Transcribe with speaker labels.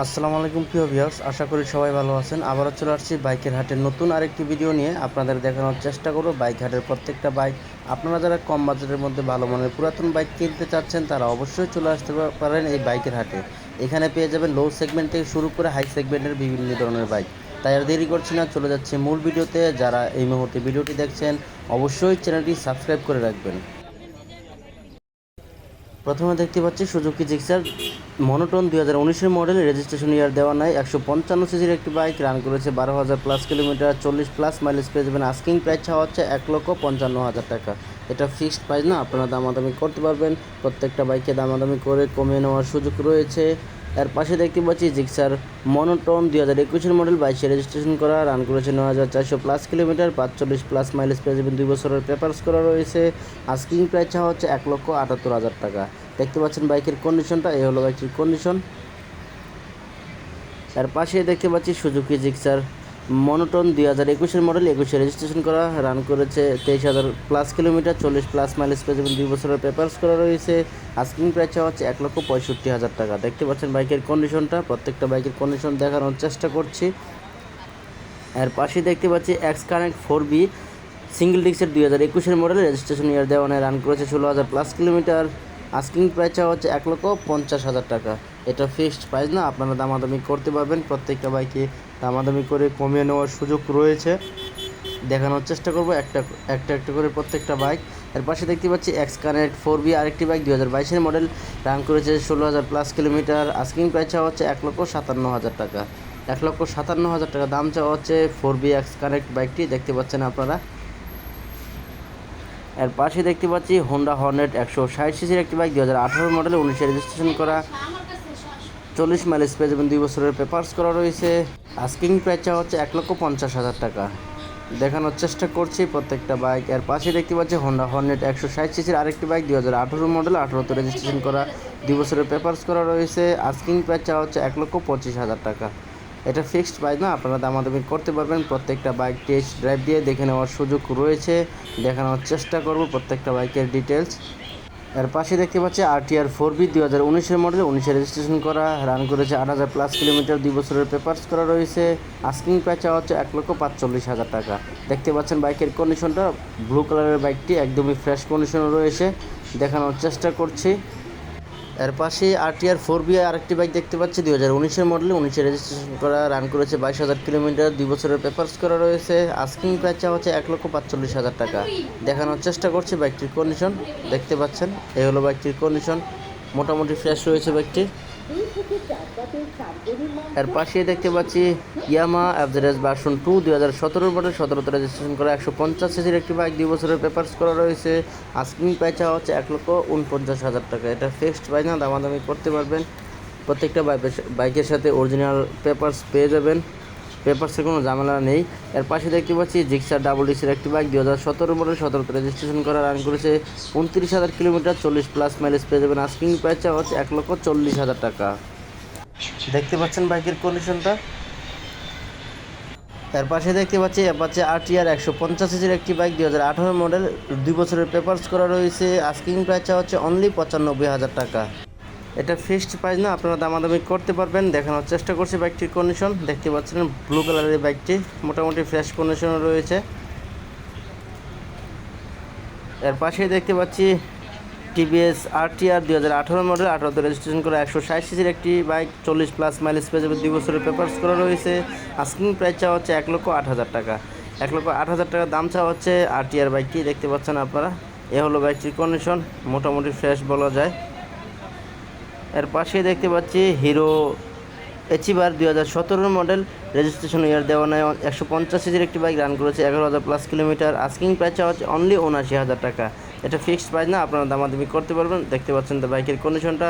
Speaker 1: আসসালামু আলাইকুম প্রিয় ভিউয়ার্স, আশা করি সবাই ভালো আছেন। আবারও চলে আসছি বাইকের হাটের নতুন আরেকটি ভিডিও নিয়ে আপনাদের দেখানোর চেষ্টা করব বাইক হাটের প্রত্যেকটা বাইক। আপনারা যারা কম বাজেটের মধ্যে ভালো মানের পুরাতন বাইক কিনতে চাচ্ছেন তারা অবশ্যই চলে আসতে পারেন এই বাইকের হাটে। এখানে পেয়ে যাবেন লো সেগমেন্ট থেকে শুরু করে হাই সেগমেন্টের বিভিন্ন ধরনের বাইক। তাই আর দেরি করছি না, চলে যাচ্ছে মূল ভিডিওতে। যারা এই মুহূর্তে ভিডিওটি দেখছেন অবশ্যই চ্যানেলটি সাবস্ক্রাইব করে রাখবেন। প্রথমে দেখতে পাচ্ছি সুজুকি জিক্সার মনোটন 2019-এর মডেল, রেজিস্ট্রেশন ইয়ার দেওয়া নাই। 155 সিসির একটি বাইক, রান করেছে 12,000 প্লাস কিলোমিটার, 40 প্লাস মাইলেজ পেয়ে যাবেন। আস্কিং প্রাইস চাওয়া হচ্ছে 1,55,000 টাকা। এটা ফিক্সড প্রাইস না, আপনারা দামাদামি করতে পারবেন। প্রত্যেকটা বাইকে দামাদামি করে কমিয়ে নেওয়ার সুযোগ রয়েছে। এর পাশে দেখতে পাচ্ছি জিক্সার মনোটন 2021-এর মডেল, 22-এ রেজিস্ট্রেশন করা, রান করেছে 9,400 প্লাস কিলোমিটার, 45 প্লাস মাইলেজ পেয়ে যাবেন। 2 বছরের পেপারস করা রয়েছে। আস্কিং প্রাইস চাওয়া হচ্ছে 1,78,000 টাকা। দেখতে পাচ্ছেন বাইকের কন্ডিশনটা, এই হলো বাইকটির কন্ডিশন। এর পাশে দেখতে পাচ্ছি সুজুকি জিক্সার মনোটন 2021-এর মডেল, 21-এ রেজিস্ট্রেশন করা, রান করেছে 23,000 প্লাস কিলোমিটার, 40 প্লাস মাইলেজ পেয়ে যাবেন। 2 বছরের পেপারস করা রয়েছে। আস্কিং প্রাইস চাওয়া হচ্ছে 1,65,000 টাকা। দেখতে পাচ্ছেন বাইকের কন্ডিশনটা, প্রত্যেকটা বাইকের কন্ডিশন দেখানোর চেষ্টা করছি। এর পাশে দেখতে পাচ্ছি এক্স কানেক্ট 4B সিঙ্গেল ডিস্কের 2021-এর মডেল, রেজিস্ট্রেশন ইয়ার দেওয়া নেই, রান করেছে 16,000 প্লাস কিলোমিটার। আস্কিং প্রাইস চাওয়া হচ্ছে 1,50,000 টাকা। এটা ফিক্সড প্রাইস না, আপনারা দামাদামি করতে পারবেন। প্রত্যেকটা বাইকে দামাদামি করে কমিয়ে নেওয়ার সুযোগ রয়েছে। দেখানোর চেষ্টা করব একটা একটা করে প্রত্যেকটা বাইক। এর পাশে দেখতে পাচ্ছি এক্স কানেক্ট 4B আরেকটি বাইক, 2022-এর মডেল, রান করেছে 16,000 প্লাস কিলোমিটার। আস্কিং প্রাইস চাওয়া হচ্ছে 1,57,000 টাকা। 1,57,000 টাকা দাম চাওয়া হচ্ছে 4B এক্স কানেক্ট বাইকটি, দেখতে পাচ্ছেন আপনারা। এর পাশে দেখতে পাচ্ছি হোন্ডা হর্নেট 160 সিসির একটি বাইক, 2018 মডেলে, 19-এ রেজিস্ট্রেশন করা, 40 মাইলেজ পেয়ে যাবেন। 2 বছরের পেপারস করা রয়েছে। আস্কিং প্রাইস চাওয়া হচ্ছে 1,50,000 টাকা। দেখানোর চেষ্টা করছি প্রত্যেকটা বাইক। এর পাশে দেখতে পাচ্ছি হোন্ডা হর্নেট 160 সিসির আরেকটি বাইক, 2018 মডেল, 18তে রেজিস্ট্রেশন করা, 2 বছরের পেপারস করা রয়েছে। আস্কিং প্রাইস চাওয়া হচ্ছে 1,25,000 টাকা। এটা ফিক্সড প্রাইস না, আপনারা দামাদামি করতে পারবেন। প্রত্যেকটা বাইক টেস্ট ড্রাইভ দিয়ে দেখে নেওয়ার সুযোগ রয়েছে। দেখানোর চেষ্টা করব প্রত্যেকটা বাইকের ডিটেলস। এর পাশে দেখতে পাচ্ছি RTR 4B 2019-এর মডেল, 19-এ রেজিস্ট্রেশন করা, রান করেছে 8,000 প্লাস কিলোমিটার, 2 বছরের পেপারস করা রয়েছে। আস্কিং প্রাইস চাওয়া হচ্ছে 1,45,000 টাকা। দেখতে পাচ্ছেন বাইকের কন্ডিশনটা, ব্লু কালারের বাইকটি একদমই ফ্রেশ কন্ডিশনে রয়েছে। দেখানোর চেষ্টা করছি। এর পাশে RTR 4B আরেকটি বাইক দেখতে পাচ্ছি, 2019-এর মডেলে, 19-এ রেজিস্ট্রেশন করা, রান করেছে 22,000 কিলোমিটার, 2 বছরের পেপারস করা রয়েছে। আস্কিং প্রাইস চাওয়া হচ্ছে 1,45,000 টাকা। দেখানোর চেষ্টা করছি বাইকটির কন্ডিশন, দেখতে পাচ্ছেন এই হলো বাইকটির কন্ডিশন, মোটামুটি ফ্রেশ রয়েছে বাইকটি। এর পাশে দেখতে পাচ্ছি ইয়ামাহা এফজেডএস ভার্সন 2 2017 মডেল, 17তে রেজিস্ট্রেশন করা, 150 সিসির একটি বাইক, 2 বছরের পেপারস করা রয়েছে। আস্কিং প্রাইস চাওয়া হচ্ছে 1,49,000 টাকা। এটা ফিক্সড প্রাইস না, দামাদামি করতে পারবেন। প্রত্যেকটা বাইকের সাথে অরিজিনাল পেপারস পেয়ে যাবেন, পেপারসের কোনো ঝামেলা নেই। এর পাশে দেখতে পাচ্ছি জিক্সার ডাবল ডিসের একটি বাইক, 2017 মডেল, 17তে রেজিস্ট্রেশন করা, রান করেছে 29,000 কিলোমিটার, 40 প্লাস মাইলেজ পেয়ে যাবেন। আস্কিং প্রাইস চাওয়া হচ্ছে 1,40,000 টাকা। দেখতে পাচ্ছেন বাইকের কন্ডিশনটা। এর পাশে দেখতে পাচ্ছি অ্যাপাচি RTR 150 সিসির একটি বাইক, 2018 মডেল, 2 বছরের পেপারস করা রয়েছে। আস্কিং প্রাইস চাওয়া হচ্ছে অনলি 95,000 টাকা। এটা ফিক্সড প্রাইস না, আপনারা দামাদামি করতে পারবেন। দেখানোর চেষ্টা করছি বাইকটির কন্ডিশন, দেখতে পাচ্ছেন ব্লু কালারের বাইকটি মোটামুটি ফ্রেশ কন্ডিশনে রয়েছে। এর পাশে দেখতে পাচ্ছি TVS RTR 2018 মডেল, 18তে রেজিস্ট্রেশন করা, 160 সিসির একটি বাইক, 40 প্লাস মাইলেজ পেয়ে যাবে, 2 বছরের পেপারস করা রয়েছে। আস্কিং প্রাইস চাওয়া হচ্ছে 1,08,000 টাকা। 1,08,000 টাকা দাম চাওয়া হচ্ছে RTR বাইকটি, দেখতে পাচ্ছেন আপনারা। এ হলো বাইকটির কন্ডিশন, মোটামুটি ফ্রেশ বলা যায়। এর পাশে দেখতে পাচ্ছি hero Achiever 2017 model, registration year দেওয়া নেয়, 150 সিসির একটি বাইক, রান করেছে 11,000 প্লাস কিলোমিটার। আস্কিং প্রাইস চাওয়া হচ্ছে অনলি 79,000 টাকা। এটা ফিক্সড প্রাইস না, আপনারা দামাদামি করতে পারবেন। দেখতে পাচ্ছেন তো বাইকের কন্ডিশনটা।